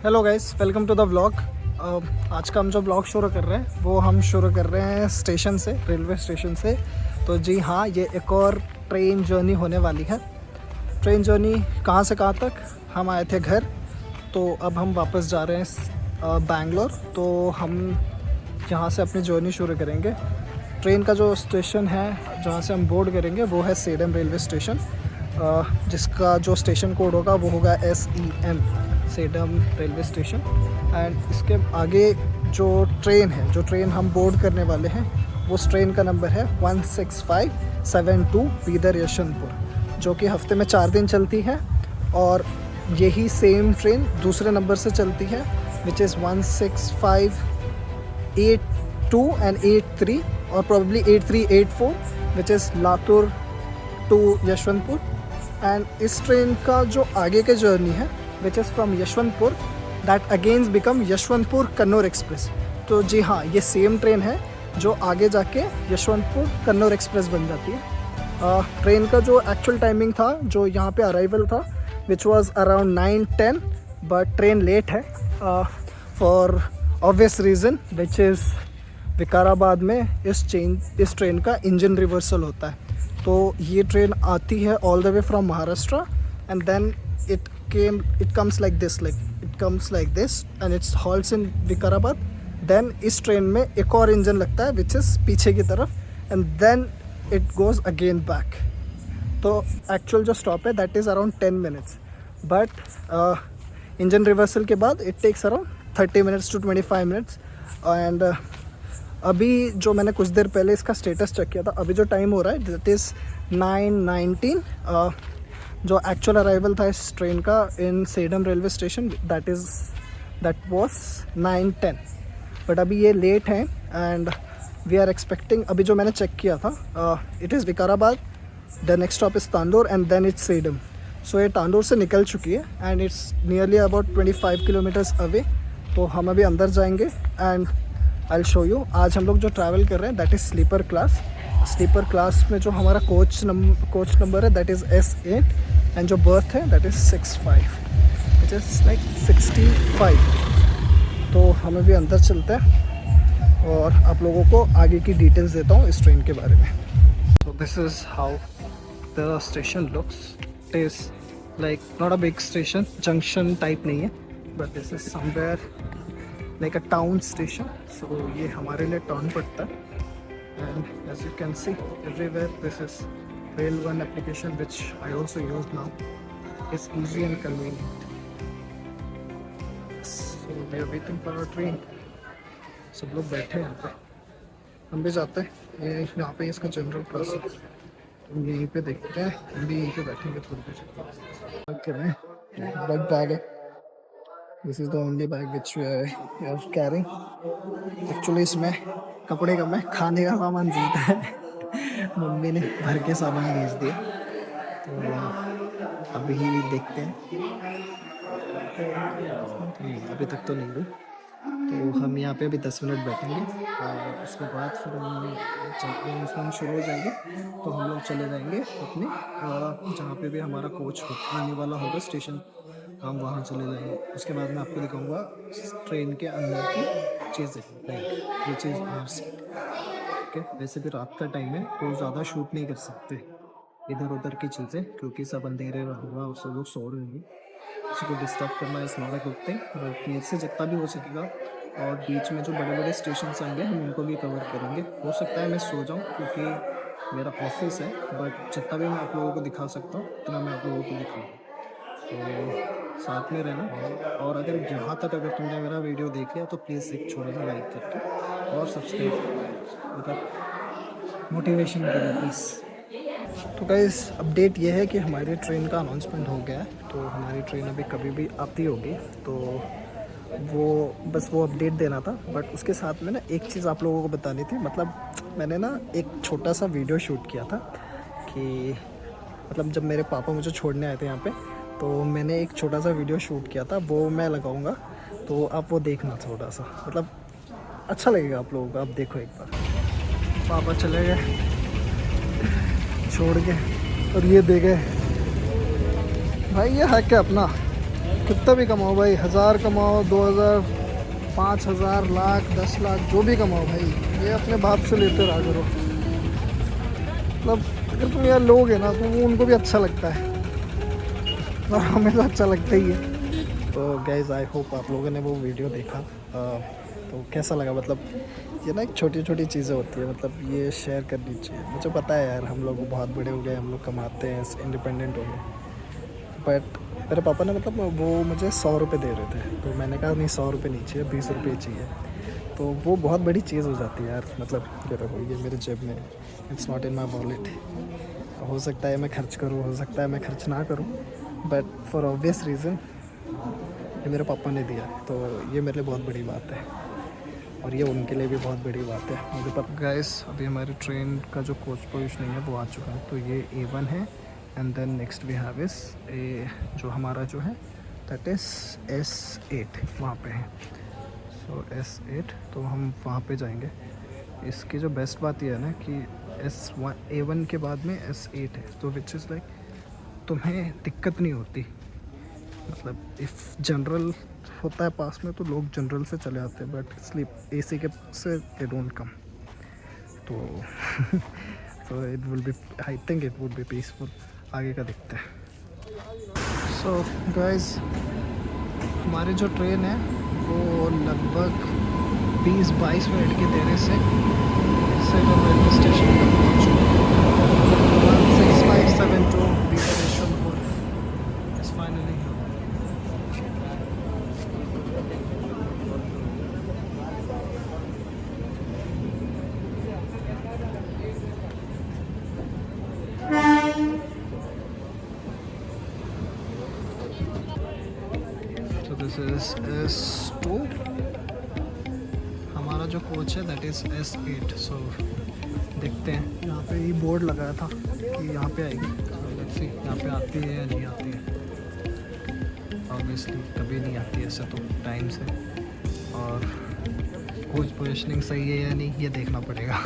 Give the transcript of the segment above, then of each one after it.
Hello guys, welcome to the vlog. आज का हम जो व्लॉग शुरू कर रहे हैं वो हम शुरू कर रहे हैं स्टेशन से, रेलवे स्टेशन से। तो जी हाँ, ये एक और ट्रेन जर्नी होने वाली है। ट्रेन जर्नी कहाँ से कहाँ तक, हम आए थे घर, तो अब हम वापस जा रहे हैं बैंगलोर। तो हम यहाँ से अपनी जर्नी शुरू करेंगे। ट्रेन का जो स्टेशन है जहाँ से हम बोर्ड करेंगे वो है सेडम रेलवे स्टेशन, जिसका जो स्टेशन कोड होगा वो होगा SEM, sedum railway station. And इसके आगे जो ट्रेन है, जो ट्रेन हम बोर्ड करने वाले हैं, वो ट्रेन का नंबर है 16572 बीदर यशवंतपुर, जो कि हफ्ते में 4 दिन चलती है। और यही सेम ट्रेन दूसरे नंबर से चलती है, विच इज़ 16582 एंड 83 और probably 8384, which is Latur to Yeshwantpur. And इस ट्रेन का जो आगे के जर्नी है, which is from Yeshwantpur, that again become Yeshwantpur Kannur express. तो जी हाँ, ये सेम ट्रेन है जो आगे जाके यशवंतपुर कन्नौर एक्सप्रेस बन जाती है। ट्रेन का जो एक्चुअल टाइमिंग था, जो यहाँ पे अराइवल था, which was around 9:10, but train late है for obvious reason, which is Vikarabad में इस ट्रेन का इंजन रिवर्सल होता है। तो ये ट्रेन आती है all the way from Maharashtra, and then it comes like this and it halts in Vikarabad. then इस ट्रेन में एक और इंजन लगता है विच इज़ पीछे की तरफ, and then it goes again back. तो एक्चुअल जो स्टॉप है that is around 10 minutes, but engine reversal के बाद it takes around 30 minutes to 25 minutes। And अभी जो मैंने कुछ देर पहले इसका स्टेटस चेक किया था, अभी जो टाइम हो रहा है दैट इज़ 9:19। जो एक्चुअल अराइवल था इस ट्रेन का in Sedam railway station, that was 9:10, but अभी ये लेट है। एंड वी आर एक्सपेक्टिंग, अभी जो मैंने चेक किया था, it is Vikarabad, the next stop is Tandur and then it's Sedam. So ये तांदूर से निकल चुकी है and it's nearly about 25 kilometres away. तो हम अभी अंदर जाएंगे and I will show you. आज हम लोग जो ट्रैवल कर रहे हैं that is sleeper class. Sleeper class में जो हमारा कोच नंबर है दैट इज़ S8, एंड जो बर्थ है that is 65, which is like 65। तो हम अभी अंदर चलते हैं और आप लोगों को आगे की डिटेल्स देता हूँ इस ट्रेन के बारे में। So this is how the station looks. It is like not a big station, junction type नहीं है, but this is somewhere like a town station. So ये हमारे लिए टाउन पड़ता है। And as you can see everywhere, this is Rail One application, which I also use now. It's easy and convenient. So we are waiting for our train. सब लोग बैठे हैं यहाँ पे, हम भी जाते हैं। ये यहाँ पे इसका जनरल क्लास है, हम यहीं पे देखते हैं, हम भी यहीं पे बैठेंगे थोड़ी देर। बैग है। This is the only bag which we are carrying. Actually इसमें कपड़े कम है, खाने का सामान ज़्यादा है। मम्मी ने भर के सामान भेज दिया, तो अभी देखते हैं। अभी तक तो नहीं हुई, तो हम यहाँ पे अभी 10 मिनट बैठेंगे और उसके बाद फिर हम शुरू हो जाएंगे। तो हम लोग चले जाएंगे अपने जहाँ पे भी हमारा कोच आने वाला होगा स्टेशन, हम वहाँ चले जाएंगे। उसके बाद मैं आपको दिखाऊंगा ट्रेन के अंदर की चीज़ें, लाइक ये चीज़ RC। ओके, वैसे भी रात का टाइम है तो ज़्यादा शूट नहीं कर सकते इधर उधर की चीज़ें, क्योंकि सब अंधेरे होगा और सब लोग सो रहे होंगे। किसी को डिस्टर्ब करना इस not a good thing, but मेरे से जितना भी हो सकेगा। और बीच में जो बड़े बड़े स्टेशन आएंगे हम उनको भी कवर करेंगे। हो सकता है मैं सो जाऊँ क्योंकि मेरा ऑफिस है, बट जितना भी मैं आप लोगों को दिखा सकता हूँ उतना मैं आप लोगों को दिखाऊँगा। तो साथ में रहना, और अगर यहाँ तक अगर तुमने मेरा वीडियो देख लिया तो प्लीज़ एक छोटा सा लाइक करके और सब्सक्राइब, मतलब मोटिवेशन करें प्लीज़। तो गाइस, अपडेट ये है कि हमारी ट्रेन का अनाउंसमेंट हो गया है। तो हमारी ट्रेन अभी कभी भी आती होगी, तो वो बस वो अपडेट देना था। बट उसके साथ में ना एक चीज़ आप लोगों को बतानी थी। मतलब मैंने ना एक छोटा सा वीडियो शूट किया था कि मतलब जब मेरे पापा मुझे छोड़ने आए थे यहाँ पे, तो मैंने एक छोटा सा वीडियो शूट किया था, वो मैं लगाऊंगा, तो आप वो देखना थोड़ा सा, मतलब अच्छा लगेगा आप लोगों को। आप देखो एक बार। पापा चले गए छोड़ के, और ये दे गए भाई, ये है क्या अपना कितना भी कमाओ भाई, 1000 कमाओ, 2000, 5000, लाख, 10 लाख, जो भी कमाओ भाई, ये अपने बाप से लेते रहा करो। मतलब अगर तुम यार लोगे ना तो वो उनको भी अच्छा लगता है और हमें तो अच्छा लगता ही है। तो गाइज आई होप आप लोगों ने वो वीडियो देखा। तो कैसा लगा, मतलब ये ना एक छोटी छोटी चीज़ें होती है, मतलब ये शेयर करनी चाहिए। मुझे पता है यार, हम लोग बहुत बड़े हो गए, हम लोग कमाते हैं, इंडिपेंडेंट हो गए, बट मेरे पापा ने मतलब वो मुझे 100 रुपये दे रहे थे, तो मैंने कहा नहीं 100 रुपये नहीं चाहिए, 20 रुपये चाहिए। तो वो बहुत बड़ी चीज़ हो जाती है यार, मतलब ये रखो, ये मेरे जेब में, it's not in my wallet. हो सकता है मैं खर्च करूँ, हो सकता है मैं खर्च ना करूँ, बट फॉर ऑब्वियस रीज़न ये मेरे पापा ने दिया, तो ये मेरे लिए बहुत बड़ी बात है और ये उनके लिए भी बहुत बड़ी बात है। मुझे पता गाइस, अभी हमारी ट्रेन का जो कोच पोजिशनिंग है वो आ चुका है, तो ये A1 है and then next we have इस ए, जो हमारा जो है दैट इज़ S8 वहाँ पे है। सो S8, तो हम वहाँ पे जाएंगे। इसकी जो बेस्ट बात यह है ना कि A1 के बाद में S8 है, तो विच इज़ लाइक तुम्हें दिक्कत नहीं होती। मतलब इफ़ जनरल होता है पास में तो लोग जनरल से चले आते हैं, बट स्लीप AC के से दे डोंट कम। तो तो it will be, I think it would be peaceful. आगे का देखते हैं। सो गाइस, हमारी जो ट्रेन है वो लगभग 20-22 मिनट के देने से रेलवे स्टेशन पर पहुँच चुकी है। 16572 Yeshwantpur is finally. So this is S2, हमारा जो कोच है दैट इज़ S8। सो देखते हैं, यहाँ पे ही बोर्ड लगाया था कि यहाँ पे आएगी, so let's see यहाँ पे आती है या नहीं आती है। ऑब्वियसली कभी नहीं आती ऐसे तो टाइम से, और कोच पोजिशनिंग सही है या नहीं ये देखना पड़ेगा।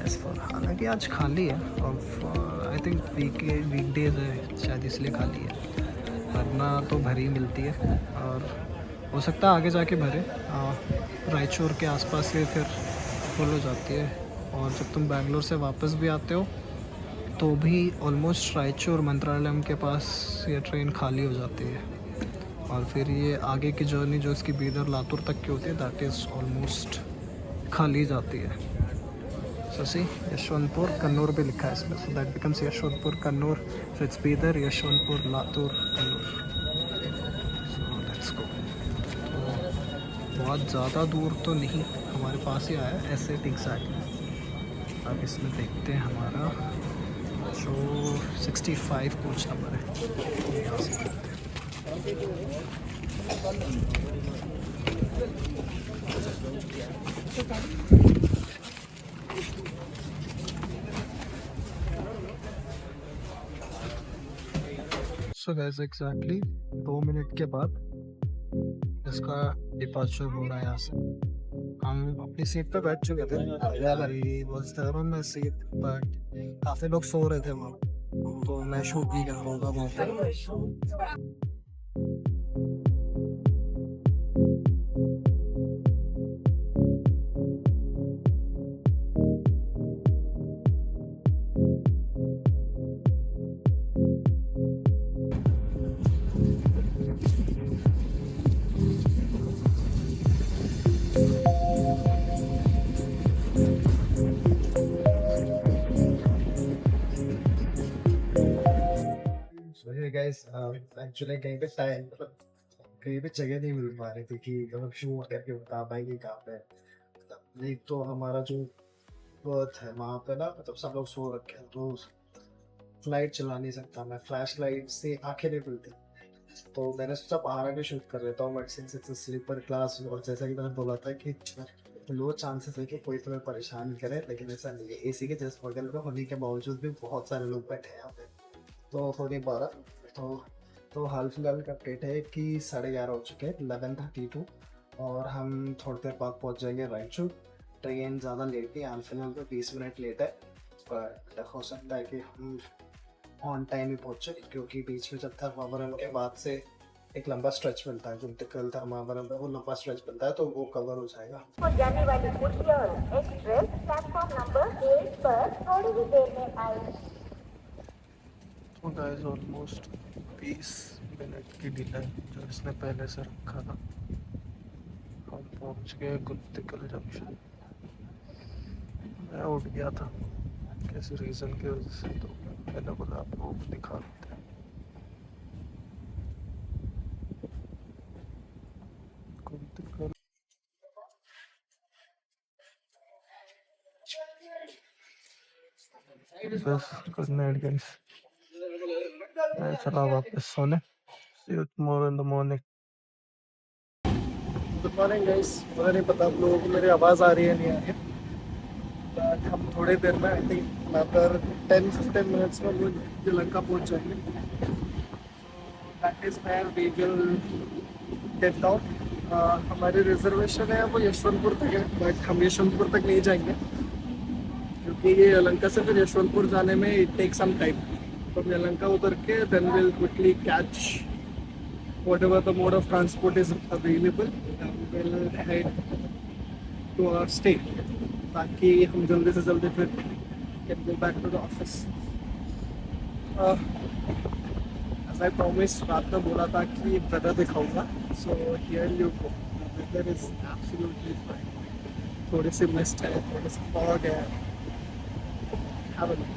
एज फॉर, हालांकि आज खाली है और आई थिंक वीकडेज है शायद इसलिए खाली है, वरना तो भरी मिलती है। और हो सकता है आगे जाके भरे, रायचूर के आसपास से फिर फुल हो जाती है। और जब तुम बैंगलोर से वापस भी आते हो तो भी ऑलमोस्ट रायचूर मंत्रालयम के पास ये ट्रेन खाली हो जाती है। और फिर ये आगे की जर्नी जो इसकी बीदर लातूर तक की होती है दैट इज़ ऑलमोस्ट खाली जाती है। सो सी यशवंतपुर कन्नूर भी लिखा है इसमें, so that becomes Yeshwantpur Kannur, so it's Bidar Yeshwantpur Latur Kannur. So let's go. तो बहुत ज़्यादा दूर तो नहीं, हमारे पास ही आया ऐसे एग्जैक्टली। अब इसमें देखते हैं हमारा जो 65 कोच नंबर है, यहाँ से करते हैं। सो गाइस एग्जैक्टली 2 मिनट के बाद इसका डिपार्चर हो रहा है यहाँ से। हम अपनी सीट पे बैठ चुके थे, में सीट, बट काफ़ी लोग सो रहे थे वहाँ, तो मैं शूट भी कर रहा था वहाँ पे। गाइस एक्चुअली कहीं पे टाइम, मतलब कहीं पे जगह नहीं मिल पा रही थी कि मतलब शूट करके बता पाएंगे कहाँ पे। मतलब एक तो हमारा जो बर्थ है वहाँ पे ना, मतलब सब लोग सो रखे हैं, तो लाइट चला नहीं सकता मैं, फ्लैश लाइट से आंखें नहीं खुलती, तो मैंने सोचा बाहर आके शूट कर लेता हूँ। But since it's sleeper class, और जैसा कि मैंने बोला था कि लो चांसेस है कि कोई तुम्हें परेशान करे, लेकिन ऐसा नहीं है। AC के जस्ट बगल में होने के बावजूद भी बहुत सारे लोग बैठे हैं यहाँ पे, तो हो नहीं पा रहा। तो हाल फिलहाल का अपडेट है कि 11:30 हो चुके हैं, 11:32, और हम थोड़ी देर बाद पहुँच जाएंगे रायचूर। ट्रेन ज़्यादा लेट नहीं, हाल फिलहाल तो 20 मिनट लेट है, पर हो सकता है कि हम ऑन टाइम ही पहुँचे, क्योंकि बीच में जब तक वावरन के बाद से एक लंबा स्ट्रेच मिलता है, गुंतकल धर्मावरम में वो लंबा स्ट्रेच मिलता है, तो वो कवर हो जाएगा। और जाने वाली कुर्सी और एक्सप्रेस प्लेटफॉर्म नंबर 8 पर थोड़ी ही देर में आएगी। तो गाइस ऑलमोस्ट 20 मिनट की डिले जो इसने पहले से रखा था। हम पहुंच गए गुंतकल जंक्शन। मैं उठ गया था किसी रीज़न की वजह से, तो मैंने बोला आप लोगों को दिखा देते हैं गुंतकल। बस गुड नाइट गाइस, मैं चला वापस सोने। See you tomorrow in the morning. Good morning guys. मुझे नहीं पता आप लोगों को मेरी आवाज़ आ रही है नहीं आ रही है, बट हम थोड़ी देर में आई थिंक अगर 10-15 मिनट्स में वो श्रीलंका पहुंच जाएंगे। That is where we will get down. हमारी रिजर्वेशन है वो यशवंतपुर तक है, बट हम यशवंतपुर तक नहीं जाएंगे क्योंकि ये यलहंका से फिर यशवंतपुर जाने में इट टेक सम टाइम। तो हम यलहंका उतर के then will quickly catch whatever the mode of transport is available, we'll head to our stay ताकि हम जल्दी से जल्दी फिर can go back to the office. As I promised, रात में बोला था कि weather दिखाऊंगा, so here you go. The weather is absolutely fine. थोड़ी सी mist है, थोड़ी सी fog है. Have a look.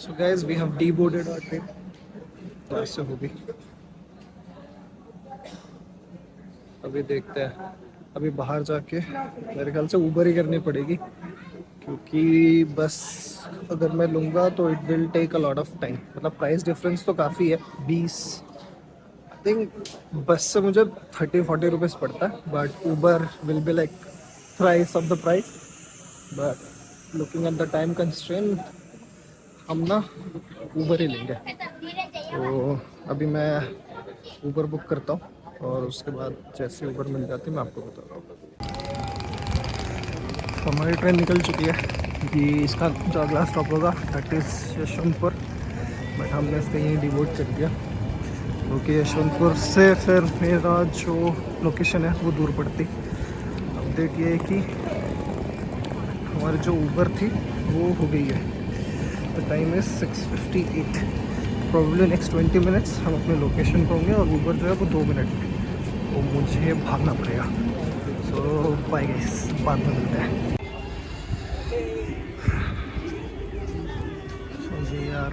So guys, we have deboarded our train. तो ऐसे होगी। अभी देखते हैं, अभी बाहर जाके मेरे ख्याल से ऊबर ही करनी पड़ेगी क्योंकि बस अगर मैं लूँगा तो it will take a lot of time. मतलब प्राइस डिफरेंस तो काफ़ी है, 20 आई थिंक बस से मुझे 30-40 रुपीज़ पड़ता है, but Uber will be like price of the price. But looking at the time constraint हम ना ऊबर ही लेंगे। तो अभी मैं ऊबर बुक करता हूँ और उसके बाद जैसे ऊबर मिल जाती है मैं आपको बताता हूँ। तो हमारी ट्रेन निकल चुकी है कि इसका जो अगला स्टॉप होगा दैट इज़ यशवंतपुर, बट हमने इसका यहीं डिवोट कर दिया क्योंकि यशवंतपुर से फिर मेरा जो लोकेशन है वो दूर पड़ती। अपडेट ये है कि हमारी जो ऊबर थी वो हो गई है। The time is 6:58। Probably next 20 minutes हम अपने लोकेशन पर होंगे और ऊबर जो है वो 2 मिनट में, तो मुझे भागना पड़ेगा। सो बाय गाइस, बाद में मिलते हैं। यार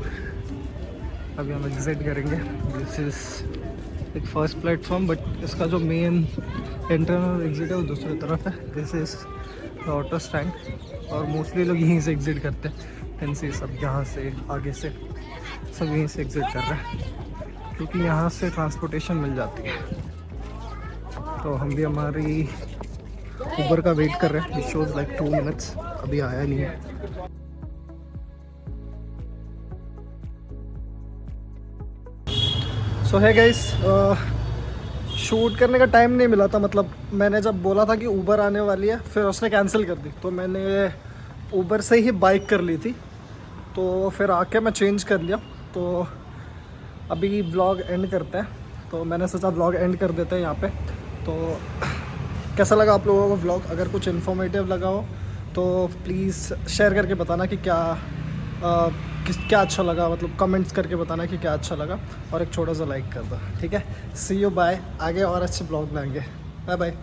अभी हम एग्जिट करेंगे। दिस इज़ एक फर्स्ट प्लेटफॉर्म, बट इसका जो मेन एंट्रेंस और एग्ज़िट है वो दूसरी तरफ है। This is the auto stand और मोस्टली लोग यहीं से एग्ज़िट करते हैं। फैंसी सब यहाँ से आगे से सब यहीं से एग्ज़िट कर रहे हैं क्योंकि यहाँ से ट्रांसपोर्टेशन मिल जाती है। तो हम भी हमारी ऊबर का वेट कर रहे हैं। इट शोज़ लाइक 2 मिनट्स, अभी आया नहीं है। सो है गाइस, शूट करने का टाइम नहीं मिला था। मतलब मैंने जब बोला था कि ऊबर आने वाली है फिर उसने कैंसिल कर दी, तो मैंने ऊबर से ही बाइक कर ली थी। तो फिर आके मैं चेंज कर लिया। तो अभी व्लॉग एंड करते हैं, तो मैंने सोचा व्लॉग एंड कर देते हैं यहाँ पे। तो कैसा लगा आप लोगों को व्लॉग? अगर कुछ इन्फॉर्मेटिव लगा हो तो प्लीज़ शेयर करके बताना कि क्या अच्छा लगा। मतलब कमेंट्स करके बताना कि क्या अच्छा लगा और एक छोटा सा लाइक कर दो, ठीक है। See you, bye. आगे और अच्छे ब्लॉग लाएंगे। Bye bye.